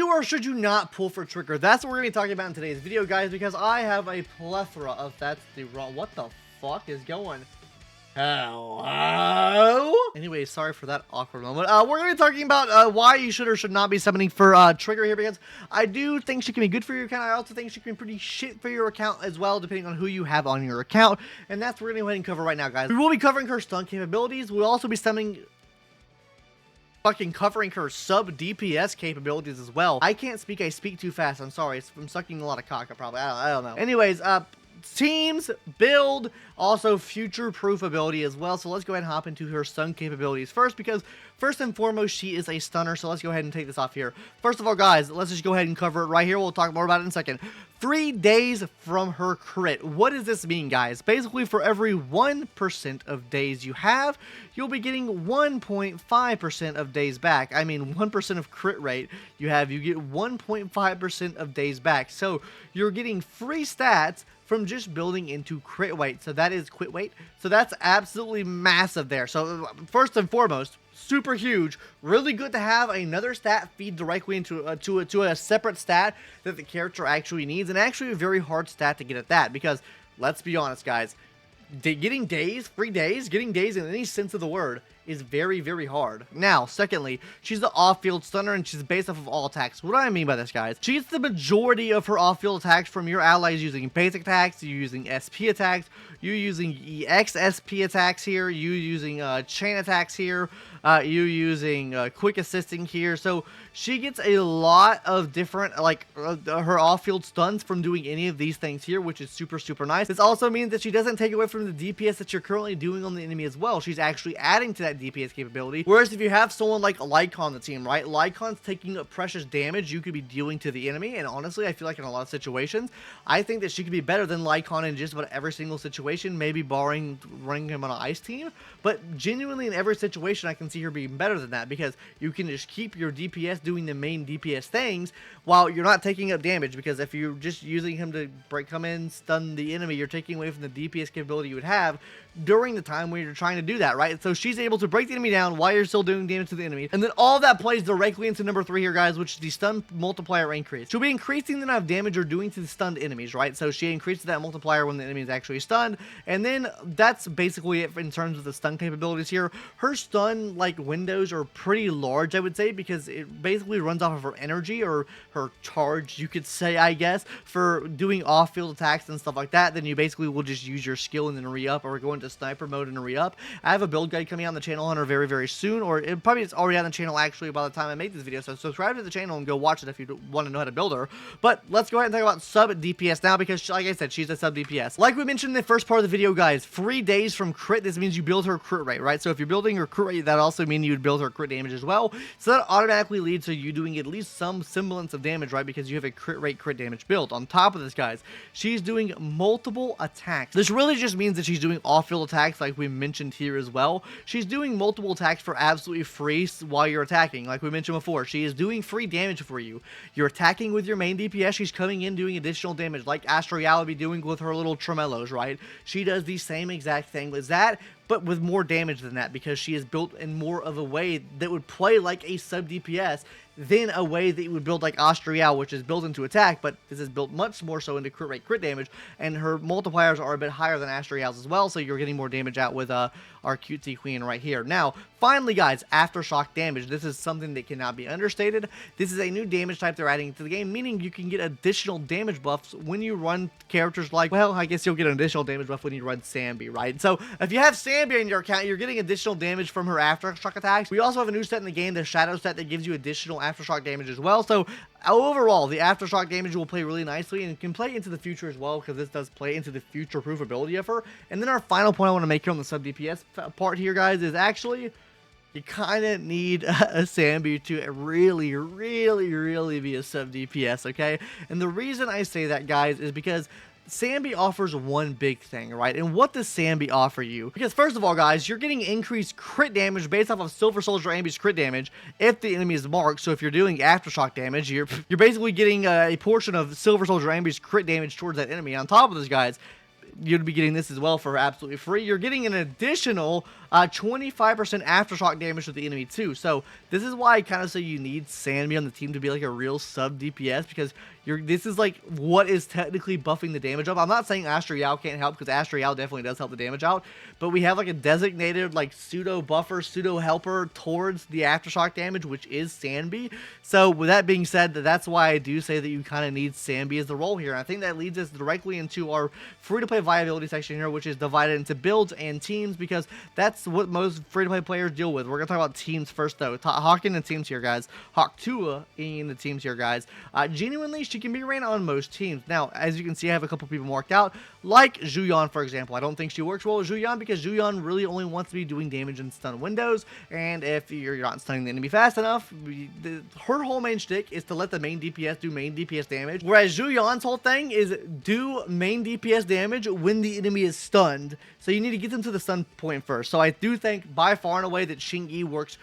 you or should you not pull for trigger? That's what we're going to be talking about in today's video, guys, because I have a plethora of what the fuck is going? Hello? Anyway, sorry for that awkward moment. We're going to be talking about why you should or should not be summoning for trigger here, because I do think she can be good for your account. I also think she can be pretty shit for your account as well, depending on who you have on your account. And that's what we're going to go ahead and cover right now, guys. We will be covering her stun capabilities. We'll also be covering her sub DPS capabilities as well. I can't speak, I speak too fast. I'm sorry. I'm sucking a lot of cock, probably. I don't know. Anyways, teams, build, also future-proof ability as well. So let's go ahead and hop into her stun capabilities first, because first and foremost, she is a stunner. So let's go ahead and take this off here. First of all, guys, let's just go ahead and cover it right here. We'll talk more about it in a second. 3 days from her crit. What does this mean, guys? Basically, for every 1% of days you have, you'll be getting 1.5% of days back. I mean, 1% of crit rate you have, you get 1.5% of days back. So you're getting free stats from just building into crit weight. So that is quit weight. So that's absolutely massive there. So first and foremost, super huge, really good to have another stat feed directly into a separate stat that the character actually needs, and actually a very hard stat to get at that, because let's be honest, guys, getting days, free days, getting days in any sense of the word is very, very hard. Now, secondly, she's the off-field stunner, and she's based off of all attacks. What do I mean by this, guys? She gets the majority of her off-field attacks from your allies using basic attacks, you using SP attacks, you using EX SP attacks here, you using chain attacks here, you using quick assisting here. So she gets a lot of different, like, her off-field stuns from doing any of these things here, which is super, super nice. This also means that she doesn't take away from the DPS that you're currently doing on the enemy as well. She's actually adding to that DPS capability. Whereas if you have someone like Lycan on the team, right? Lycan's taking up precious damage you could be dealing to the enemy, and honestly, I feel like in a lot of situations, I think that she could be better than Lycan in just about every single situation, maybe barring running him on an ice team, but genuinely in every situation, I can see her being better than that, because you can just keep your DPS doing the main DPS things while you're not taking up damage, because if you're just using him to come in, stun the enemy, you're taking away from the DPS capability you would have during the time when you're trying to do that, right? So she's able to break the enemy down while you're still doing damage to the enemy, and then all that plays directly into number 3 here, guys, which is the stun multiplier increase. She'll be increasing the amount of damage you're doing to the stunned enemies, right? So she increases that multiplier when the enemy is actually stunned, and then that's basically it in terms of the stun capabilities here. Her stun, like, windows are pretty large, I would say, because it basically runs off of her energy, or her charge, you could say, I guess, for doing off-field attacks and stuff like that. Then you basically will just use your skill and then re-up, or go into sniper mode and re-up. I have a build guide coming out on the channel on her very, very soon, or it probably is already on the channel actually by the time I make this video, so subscribe to the channel and go watch it if you want to know how to build her. But let's go ahead and talk about sub DPS now, because like I said, she's a sub DPS. Like we mentioned in the first part of the video, guys, 3 days from crit, this means you build her crit rate, right? So if you're building her crit rate, that also means you would build her crit damage as well. So that automatically leads to you doing at least some semblance of damage, right? Because you have a crit rate, crit damage build. On top of this, guys, she's doing multiple attacks. This really just means that she's doing off-field attacks, like we mentioned here as well. She's doing multiple attacks for absolutely free while you're attacking. Like we mentioned before, she is doing free damage for you. You're attacking with your main DPS, she's coming in doing additional damage, like Astrial would be doing with her little tremellos, right? She does the same exact thing as that, but with more damage than that, because she is built in more of a way that would play like a sub DPS than a way that you would build like Astrial, which is built into attack, but this is built much more so into crit rate, crit damage, and her multipliers are a bit higher than Astrial's as well, so you're getting more damage out with our cutesy queen right here. Now, finally, guys, aftershock damage. This is something that cannot be understated. This is a new damage type they're adding to the game, meaning you can get additional damage buffs when you run characters like, well, I guess you'll get an additional damage buff when you run Sambi, right? So if you have Sambi in your account, you're getting additional damage from her aftershock attacks. We also have a new set in the game, the Shadow set, that gives you additional aftershock damage as well. So overall, the aftershock damage will play really nicely and can play into the future as well, because this does play into the future-proof ability of her. And then our final point I want to make here on the sub DPS part here, guys, is actually you kind of need a Sambi to really, really, really be a sub DPS, okay? And the reason I say that, guys, is because Sambi offers one big thing, right? And what does Sambi offer you? Because first of all, guys, you're getting increased crit damage based off of Silver Soldier Ambi's crit damage if the enemy is marked. So if you're doing aftershock damage, you're basically getting a portion of Silver Soldier Ambi's crit damage towards that enemy. On top of this, guys, you'd be getting this as well for absolutely free. You're getting an additional 25% aftershock damage to the enemy too. So this is why I kind of say you need Sanby on the team to be like a real sub DPS, because this is like what is technically buffing the damage up. I'm not saying Astra Yao can't help, because Astra Yao definitely does help the damage out, but we have like a designated like pseudo buffer, pseudo helper towards the aftershock damage, which is Sanby. So with that being said, that's why I do say that you kind of need Sanby as the role here. And I think that leads us directly into our free-to-play viability section here, which is divided into builds and teams, because that's what most free-to-play players deal with. We're going to talk about teams first, though. Hawk in the teams here, guys. Hawk Tua in the teams here, guys. Genuinely, she can be ran on most teams. Now, as you can see, I have a couple people marked out, like Zhuyan, for example. I don't think she works well with Zhuyan, because Zhuyan really only wants to be doing damage in stun windows, and if you're not stunning the enemy fast enough, her whole main shtick is to let the main DPS do main DPS damage, whereas Zhuyan's whole thing is do main DPS damage when the enemy is stunned. So you need to get them to the stun point first. So I do think by far and away that Xingyi works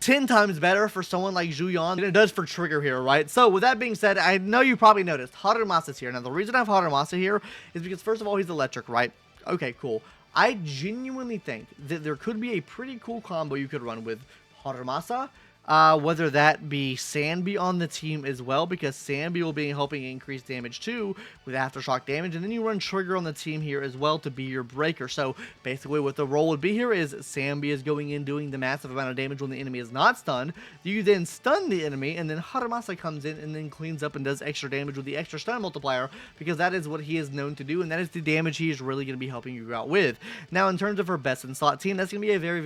10 times better for someone like Zhuyan than it does for Trigger here, right? So with that being said, I know you probably noticed Harumasa's here. Now the reason I have Harumasa here is because first of all, he's electric, right? Okay, cool. I genuinely think that there could be a pretty cool combo you could run with Harumasa. Whether that be Sanby on the team as well, because Sanby will be helping increase damage too with aftershock damage, and then you run Trigger on the team here as well to be your breaker. So basically what the role would be here is Sanby is going in doing the massive amount of damage when the enemy is not stunned. You then stun the enemy, and then Harumasa comes in and then cleans up and does extra damage with the extra stun multiplier, because that is what he is known to do, and that is the damage he is really going to be helping you out with. Now in terms of her best in slot team, that's going to be a very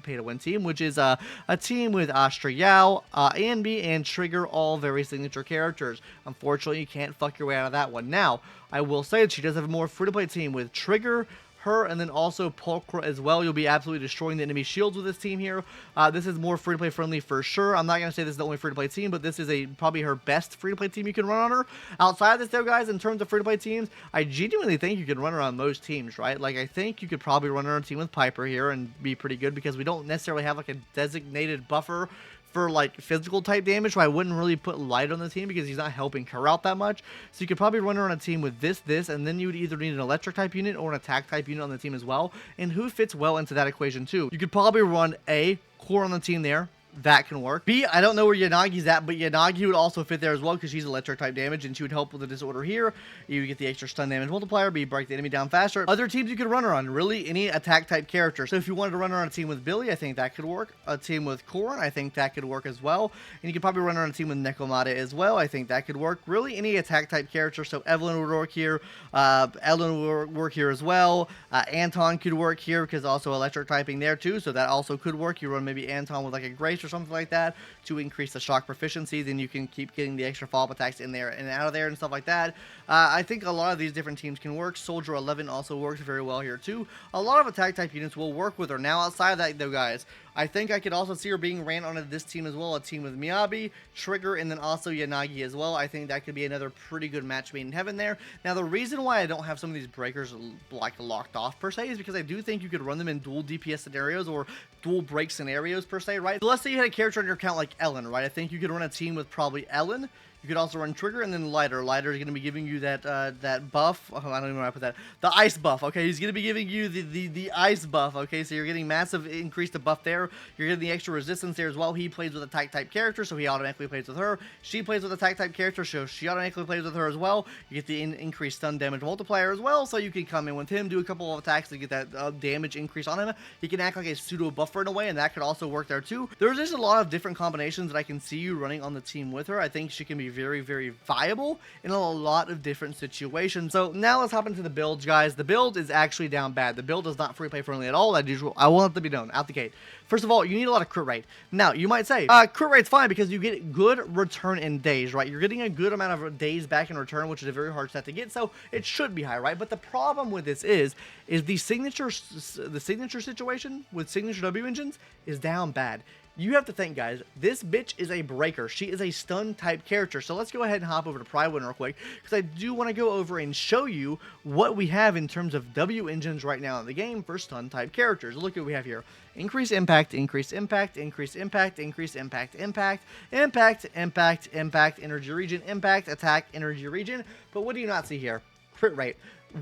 pay to win team, which is a team with Astra Yao, Anby, and Trigger, all very signature characters. Unfortunately, you can't fuck your way out of that one. Now, I will say that she does have a more free-to-play team with Trigger, her, and then also Pulchra as well. You'll be absolutely destroying the enemy shields with this team here. This is more free-to-play friendly for sure. I'm not going to say this is the only free-to-play team, but this is probably her best free-to-play team you can run on her. Outside of this though, guys, in terms of free-to-play teams, I genuinely think you can run her on most teams, right? Like, I think you could probably run her on a team with Piper here and be pretty good, because we don't necessarily have like a designated buffer for like physical type damage, so I wouldn't really put Light on the team because he's not helping her out that much. So you could probably run her on a team with this, and then you would either need an electric type unit or an attack type unit on the team as well. And who fits well into that equation too? You could probably run a core on the team there. That can work. B, I don't know where Yanagi's at, but Yanagi would also fit there as well, because she's electric type damage, and she would help with the disorder here. You get the extra stun damage multiplier, B, break the enemy down faster. Other teams you could run her on, really any attack type character. So if you wanted to run her on a team with Billy, I think that could work. A team with Korn, I think that could work as well. And you could probably run her on a team with Nekomata as well. I think that could work. Really any attack type character. So Evelyn would work here. Ellen would work here as well. Anton could work here, because also electric typing there too, so that also could work. You run maybe Anton with like a Grace or something like that to increase the shock proficiency, then you can keep getting the extra follow-up attacks in there and out of there and stuff like that. I think a lot of these different teams can work. Soldier 11 also works very well here too. A lot of attack type units will work with her. Now outside of that though, guys, I think I could also see her being ran on this team as well, a team with Miyabi, Trigger, and then also Yanagi as well. I think that could be another pretty good match made in heaven there. Now the reason why I don't have some of these breakers like locked off per se is because I do think you could run them in dual DPS scenarios or dual break scenarios per se, right? So let's say you had a character on your account like Ellen, right? I think you could run a team with probably Ellen. You could also run Trigger and then Lighter. Lighter is going to be giving you that that buff. Oh, I don't even know how to put that. The ice buff, okay? He's going to be giving you the ice buff, okay? So you're getting massive increase to buff there. You're getting the extra resistance there as well. He plays with a attack type character, so he automatically plays with her. She plays with a attack type character, so she automatically plays with her as well. You get the increased stun damage multiplier as well, so you can come in with him, do a couple of attacks to get that damage increase on him. He can act like a pseudo buffer in a way, and that could also work there too. There's just a lot of different combinations that I can see you running on the team with her. I think she can be very viable in a lot of different situations. So now let's hop into the builds, guys. The build is actually down bad. The build is not free play friendly at all. That usual. I want it to be known out the gate. First of all, you need a lot of crit rate. Now, you might say, crit rate's fine because you get good return in days, right? You're getting a good amount of days back in return, which is a very hard stat to get, so it should be high, right? But the problem with this is the signature situation with signature W engines is down bad. You have to think, guys, this bitch is a breaker. She is a stun type character. So let's go ahead and hop over to Pride real quick, because I do want to go over and show you what we have in terms of W engines right now in the game for stun type characters. Look at what we have here. Increase impact, increase impact, increase impact, increase impact, impact, impact, impact, impact, energy region, impact, attack, energy region. But what do you not see here? crit rate.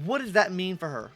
What does that mean for her?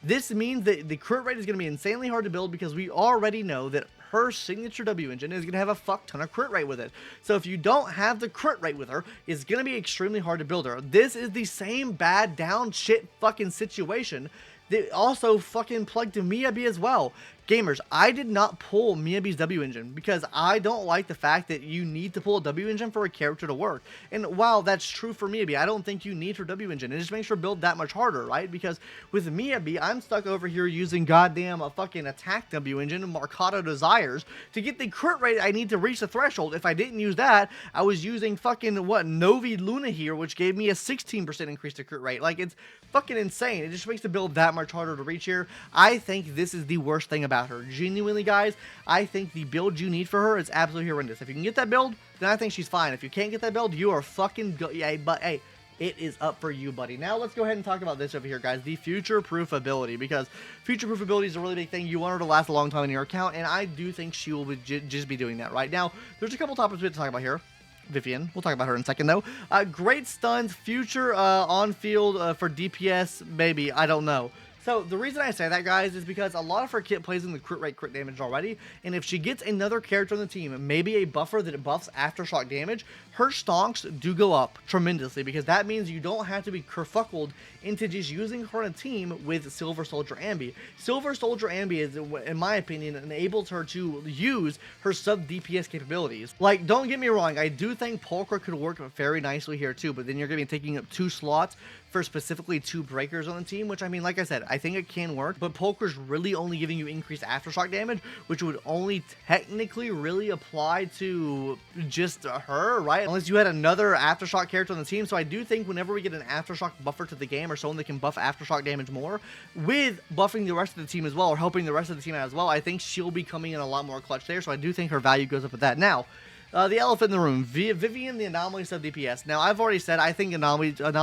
This means that the crit rate is going to be insanely hard to build because we already know that her signature W engine is going to have a fuck ton of crit rate with it. So if you don't have the crit rate with her, it's going to be extremely hard to build her. This is the same bad down shit fucking situation that also fucking plugged to Miyabi as well. Gamers, I did not pull Miyabi's W engine because I don't like the fact that you need to pull a W engine for a character to work. And while that's true for Miyabi, I don't think you need her W engine. It just makes her build that much harder, right? Because with Miyabi, I'm stuck over here using goddamn a fucking attack W engine and Marcato Desires to get the crit rate I need to reach the threshold. If I didn't use that, I was using fucking, what, Novi Luna here, which gave me a 16% increase to crit rate. Like, it's fucking insane. It just makes the build that much harder to reach here. I think this is the worst thing about her. Genuinely, guys, I think the build you need for her is absolutely horrendous. If you can get that build, then I think she's fine. If you can't get that build, you are fucking yeah, but hey, it is up for you, buddy. Now let's go ahead and talk about this over here, guys, the Futureproof ability, because Futureproof ability is a really big thing. You want her to last a long time in your account, and I do think she will be just be doing that right now. There's a couple topics we have to talk about here. Vivian, we'll talk about her in a second though. Great stuns, future on field for DPS, maybe, I don't know. So the reason I say that, guys, is because a lot of her kit plays in the crit rate, crit damage already, and if she gets another character on the team, maybe a buffer that buffs aftershock damage, her stonks do go up tremendously, because that means you don't have to be kerfuckled into just using her on a team with Silver Soldier Ambi. Silver Soldier Ambi is, in my opinion, enables her to use her sub DPS capabilities. Like, don't get me wrong, I do think Pulchra could work very nicely here too, but then you're going to be taking up 2 slots for specifically 2 breakers on the team, which, I mean, like I said, I think it can work, but Pulchra's really only giving you increased aftershock damage, which would only technically really apply to just her, right? Unless you had another aftershock character on the team. So I do think whenever we get an aftershock buffer to the game, or someone that can buff aftershock damage more, with buffing the rest of the team as well, or helping the rest of the team out as well, I think she'll be coming in a lot more clutch there. So I do think her value goes up with that. Now, the elephant in the room, Vivian, the anomaly sub DPS. Now, I've already said I think anomaly sub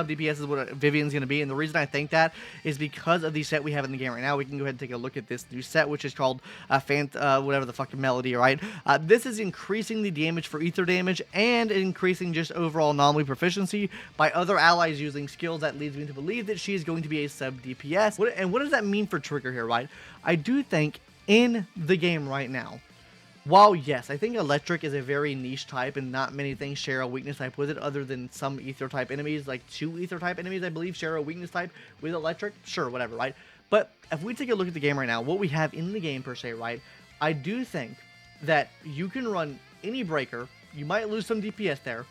DPS is what Vivian's going to be, and the reason I think that is because of the set we have in the game right now. We can go ahead and take a look at this new set, which is called whatever the fucking melody, right? This is increasing the damage for ether damage and increasing just overall anomaly proficiency by other allies using skills. That leads me to believe that she is going to be a sub DPS. And what does that mean for Trigger here, right? I do think in the game right now, while, yes, I think Electric is a very niche type and not many things share a weakness type with it other than some Ether type enemies, like 2 Ether type enemies, I believe, share a weakness type with Electric. Sure, whatever, right? But if we take a look at the game right now, what we have in the game per se, right, I do think that you can run any breaker. You might lose some DPS there,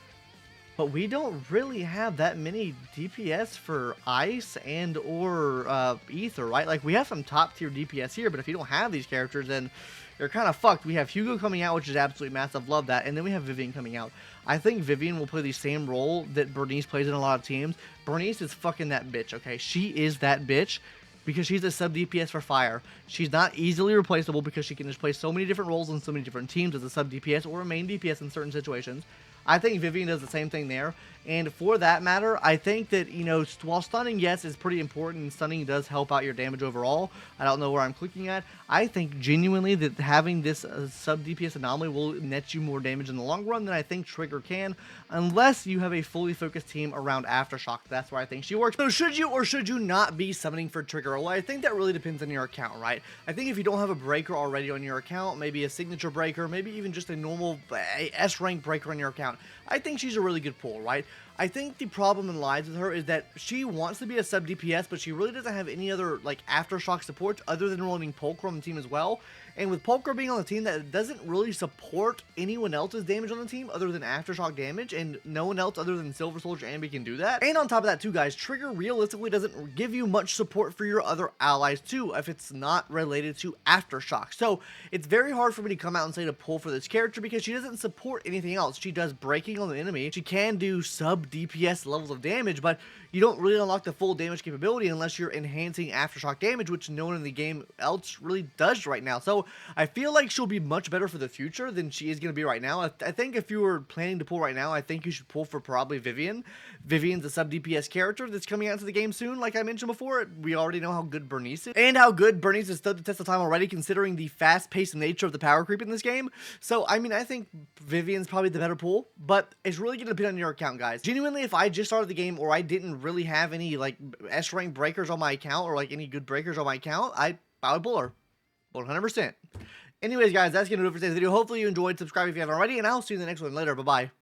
but we don't really have that many DPS for Ice and or Ether, right? Like, we have some top tier DPS here, but if you don't have these characters, then you're kind of fucked. We have Hugo coming out, which is absolutely massive. Love that. And then we have Vivian coming out. I think Vivian will play the same role that Bernice plays in a lot of teams. Bernice is fucking that bitch, okay? She is that bitch because she's a sub DPS for fire. She's not easily replaceable because she can just play so many different roles in so many different teams as a sub DPS or a main DPS in certain situations. I think Vivian does the same thing there. And for that matter, I think that, you know, while stunning, yes, is pretty important, and stunning does help out your damage overall. I don't know where I'm clicking at. I think genuinely that having this sub DPS anomaly will net you more damage in the long run than I think Trigger can, unless you have a fully focused team around Aftershock. That's where I think she works. So should you or should you not be summoning for Trigger? Well, I think that really depends on your account, right? I think if you don't have a breaker already on your account, maybe a signature breaker, maybe even just a normal S rank breaker on your account, I think she's a really good pull, right? I think the problem that lies with her is that she wants to be a sub DPS, but she really doesn't have any other like aftershock support other than running Pulchra on the team as well. And with Pulchra being on the team, that doesn't really support anyone else's damage on the team other than aftershock damage, and no one else other than Silver Soldier Ambi can do that. And on top of that too, guys, Trigger realistically doesn't give you much support for your other allies too if it's not related to aftershock. So it's very hard for me to come out and say to pull for this character because she doesn't support anything else. She does breaking on the enemy. She can do sub DPS levels of damage, but you don't really unlock the full damage capability unless you're enhancing aftershock damage, which no one in the game else really does right now. So So I feel like she'll be much better for the future than she is going to be right now. I think if you were planning to pull right now, I think you should pull for probably Vivian. Vivian's a sub DPS character that's coming out to the game soon, like I mentioned before. We already know how good Bernice is, and how good Bernice has stood the test of time already, considering the fast-paced nature of the power creep in this game. So, I mean, I think Vivian's probably the better pull, but it's really going to depend on your account, guys. Genuinely, if I just started the game or I didn't really have any, like, S-rank breakers on my account or, like, any good breakers on my account, I would pull her. 100%. Anyways, guys, that's going to do it for today's video. Hopefully you enjoyed. Subscribe if you haven't already, and I'll see you in the next one later. Bye-bye.